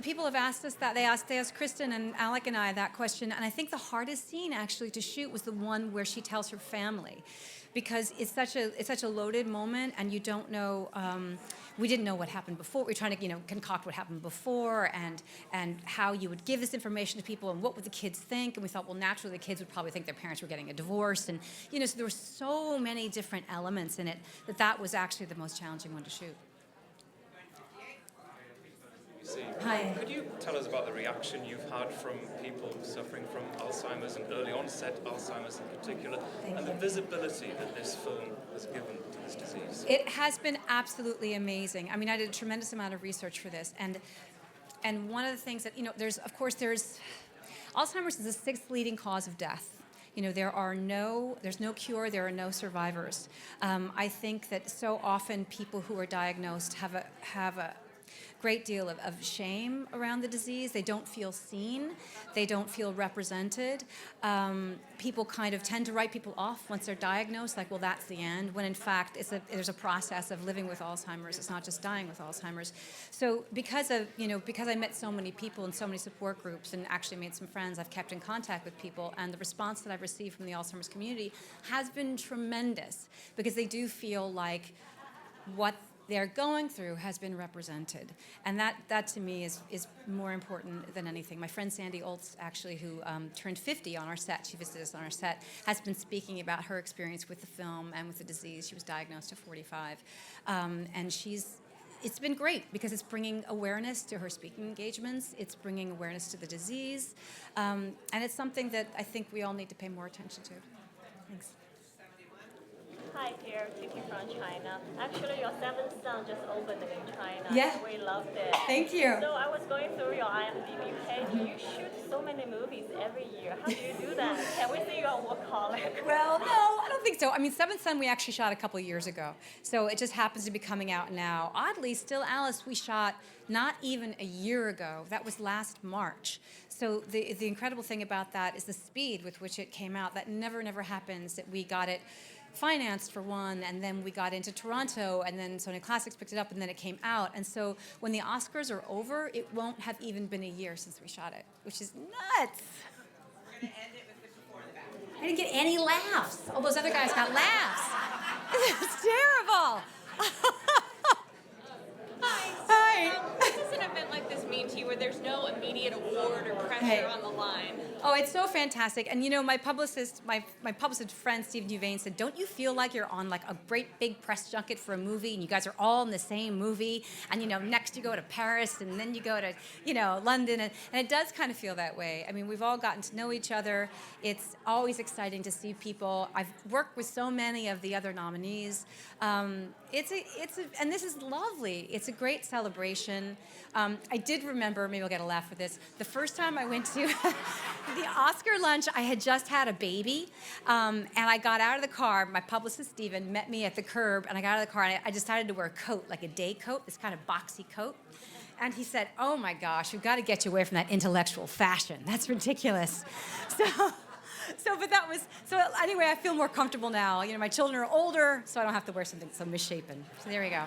people have asked us that. They asked Kristen and Alec and I that question, and I think the hardest scene actually to shoot was the one where she tells her family, because it's such a loaded moment, and you don't know. We didn't know what happened before. We were trying to concoct what happened before, and how you would give this information to people, and what would the kids think. And we thought, well, naturally the kids would probably think their parents were getting a divorce, and so there were so many different elements in it that was actually the most challenging one to shoot. Hi. Could you tell us about the reaction you've had from people suffering from Alzheimer's and early onset Alzheimer's in particular, and the visibility that this film has given to this disease? It has been absolutely amazing. I mean, I did a tremendous amount of research for this, and one of the things that there's Alzheimer's is the sixth leading cause of death. There's no cure, there are no survivors. I think that so often people who are diagnosed have a great deal of shame around the disease. They don't feel seen. They don't feel represented. People kind of tend to write people off once they're diagnosed, like, well, that's the end, when in fact there's a process of living with Alzheimer's. It's not just dying with Alzheimer's. So because I met so many people in so many support groups and actually made some friends, I've kept in contact with people, and the response that I've received from the Alzheimer's community has been tremendous, because they do feel like what they're going through has been represented. And that to me is more important than anything. My friend Sandy Oltz, actually, who turned 50 on our set, she visited us on our set, has been speaking about her experience with the film and with the disease. She was diagnosed at 45. And it's been great, because it's bringing awareness to her speaking engagements. It's bringing awareness to the disease. And it's something that I think we all need to pay more attention to. Thanks. Hi dear, Kiki from China. Actually, your seventh son just opened in China. Yeah. We loved it. Thank you. So I was going through your IMDb page. You shoot so many movies every year. How do you do that? Can we see you on Workaholic? Well, no, I don't think so. I mean, Seventh Son we actually shot a couple years ago. So it just happens to be coming out now. Oddly, Still Alice we shot not even a year ago. That was last March. So the incredible thing about that is the speed with which it came out. That never happens, that we got it financed for one, and then we got into Toronto, and then Sony Classics picked it up, and then it came out. And so when the Oscars are over, it won't have even been a year since we shot it, which is nuts. We're going to end it with the before and the back. I didn't get any laughs. All those other guys got laughs. It's terrible. Hi. What does an event like this mean to you, where there's no immediate award or pressure on the line? Oh, it's so fantastic. And my publicist friend Steve Newvain said, don't you feel like you're on like a great big press junket for a movie, and you guys are all in the same movie, and next you go to Paris, and then you go to London, and it does kind of feel that way. I mean, we've all gotten to know each other. It's always exciting to see people. I've worked with so many of the other nominees. And this is lovely. It's a great celebration. I did remember, maybe I'll get a laugh for this, the first time I went to the Oscar lunch, I had just had a baby, and I got out of the car. My publicist, Steven, met me at the curb, and I got out of the car, and I decided to wear a coat, like a day coat, this kind of boxy coat. And he said, oh my gosh, we've got to get you away from that intellectual fashion. That's ridiculous. So anyway, I feel more comfortable now. My children are older, so I don't have to wear something so misshapen. So there we go.